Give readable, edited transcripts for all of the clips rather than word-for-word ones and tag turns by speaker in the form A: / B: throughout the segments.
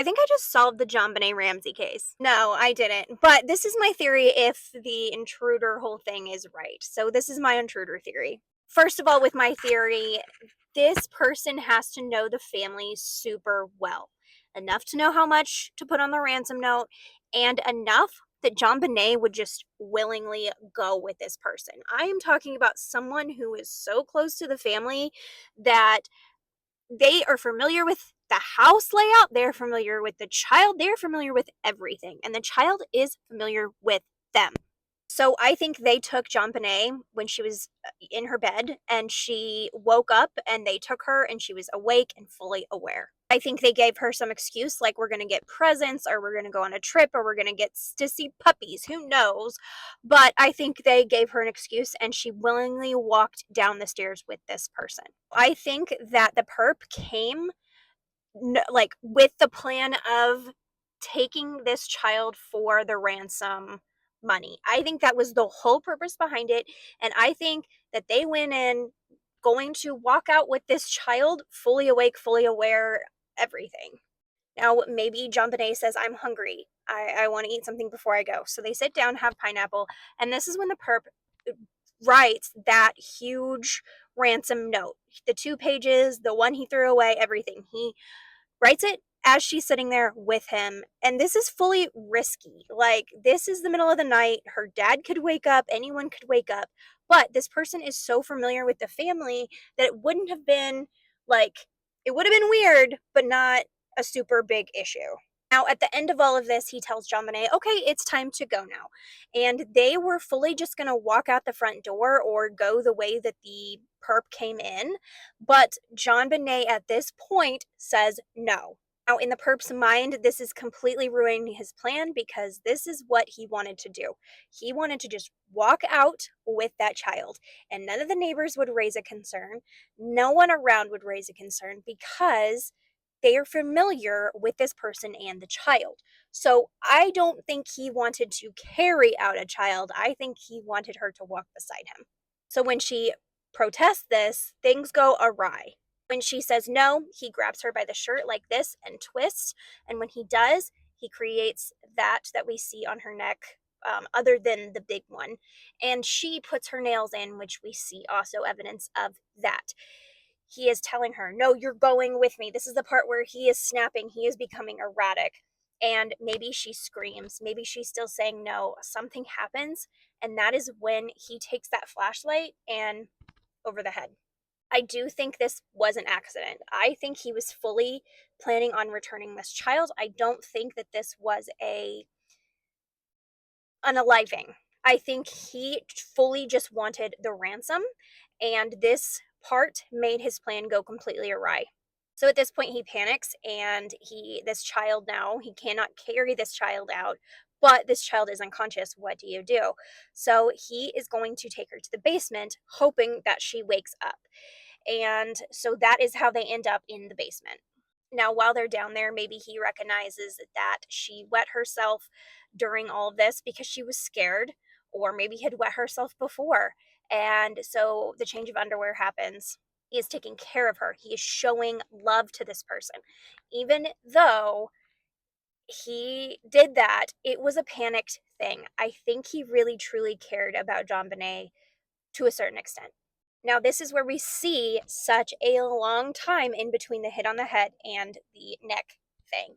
A: I think I just solved the Jonbenet Ramsey case. No, I didn't. But this is my theory if the intruder whole thing is right. So this is my intruder theory. First of all, with my theory, this person has to know the family super well. Enough to know how much to put on the ransom note, and enough that Jonbenet would just willingly go with this person. I am talking about someone who is so close to the family that they are familiar with the house layout, they're familiar with the child, they're familiar with everything, and the child is familiar with them. So I think they took Jonbenet when she was in her bed and she woke up and they took her and she was awake and fully aware. I think they gave her some excuse like we're going to get presents or we're going to go on a trip or we're going to get to see puppies, who knows. But I think they gave her an excuse and she willingly walked down the stairs with this person. I think that the perp came like with the plan of taking this child for the ransom money. I think that was the whole purpose behind it. And I think that they went in going to walk out with this child fully awake, fully aware, everything. Now, maybe Jonbenet says, I'm hungry. I want to eat something before I go. So they sit down, have pineapple. And this is when the perp writes that huge ransom note. The 2 pages, the one he threw away, everything. He writes it as she's sitting there with him. And this is fully risky. Like, this is the middle of the night. Her dad could wake up, anyone could wake up. But this person is so familiar with the family that it wouldn't have been like, it would have been weird, but not a super big issue. Now, at the end of all of this, he tells Jonbenet, okay, it's time to go now. And they were fully just going to walk out the front door or go the way that the perp came in. But Jonbenet at this point says no. Now, in the perp's mind, this is completely ruining his plan because this is what he wanted to do. He wanted to just walk out with that child, and none of the neighbors would raise a concern. No one around would raise a concern because they are familiar with this person and the child. So I don't think he wanted to carry out a child. I think he wanted her to walk beside him. So when she protests this, things go awry. When she says no, he grabs her by the shirt like this and twists. And when he does, he creates that we see on her neck, other than the big one. And she puts her nails in, which we see also evidence of that. He is telling her, no, you're going with me. This is the part where he is snapping. He is becoming erratic. And maybe she screams. Maybe she's still saying no. Something happens. And that is when he takes that flashlight and over the head. I do think this was an accident. I think he was fully planning on returning this child. I don't think that this was a unaliving. I think he fully just wanted the ransom, and this part made his plan go completely awry. So at this point he panics and this child now, he cannot carry this child out, but this child is unconscious. What do you do? So he is going to take her to the basement hoping that she wakes up. And so that is how they end up in the basement. Now, while they're down there, maybe he recognizes that she wet herself during all of this because she was scared, or maybe had wet herself before. And so the change of underwear happens. He is taking care of her. He is showing love to this person. Even though he did that, it was a panicked thing. I think he really truly cared about Jonbenet to a certain extent. Now, this is where we see such a long time in between the hit on the head and the neck thing.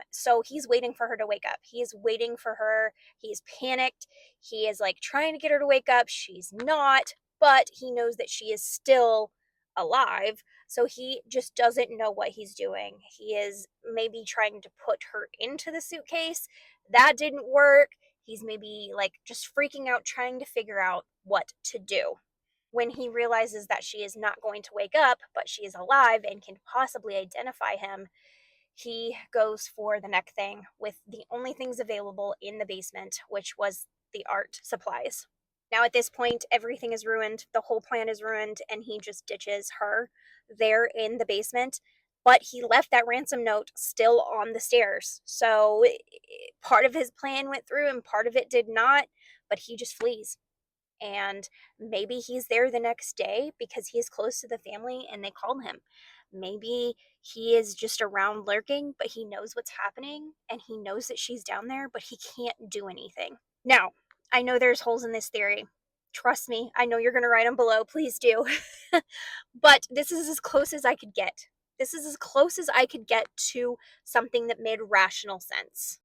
A: So he's waiting for her to wake up. He is waiting for her. He's panicked. He is like trying to get her to wake up. She's not, but he knows that she is still alive. So he just doesn't know what he's doing. He is maybe trying to put her into the suitcase. That didn't work. He's maybe like just freaking out, trying to figure out what to do. When he realizes that she is not going to wake up, but she is alive and can possibly identify him, he goes for the neck thing with the only things available in the basement, which was the art supplies. Now, at this point, everything is ruined. The whole plan is ruined, and he just ditches her there in the basement. But he left that ransom note still on the stairs. So part of his plan went through and part of it did not, but he just flees. And maybe he's there the next day because he is close to the family and they called him. Maybe he is just around lurking, but he knows what's happening and he knows that she's down there, but he can't do anything. Now, I know there's holes in this theory. Trust me, I know you're going to write them below. Please do. But this is as close as I could get. This is as close as I could get to something that made rational sense.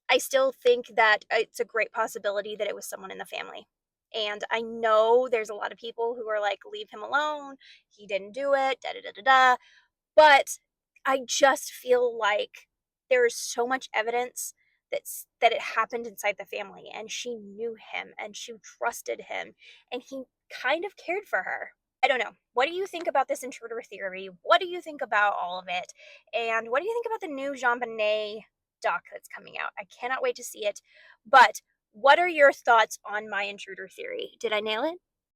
A: I still think that it's a great possibility that it was someone in the family. And I know there's a lot of people who are like, leave him alone. He didn't do it. Da da da da da. But I just feel like there is so much evidence that it happened inside the family, and she knew him and she trusted him and he kind of cared for her. I don't know. What do you think about this intruder theory? What do you think about all of it? And what do you think about the new Jonbenet doc that's coming out? I cannot wait to see it. But what are your thoughts on my intruder theory? Did I nail it?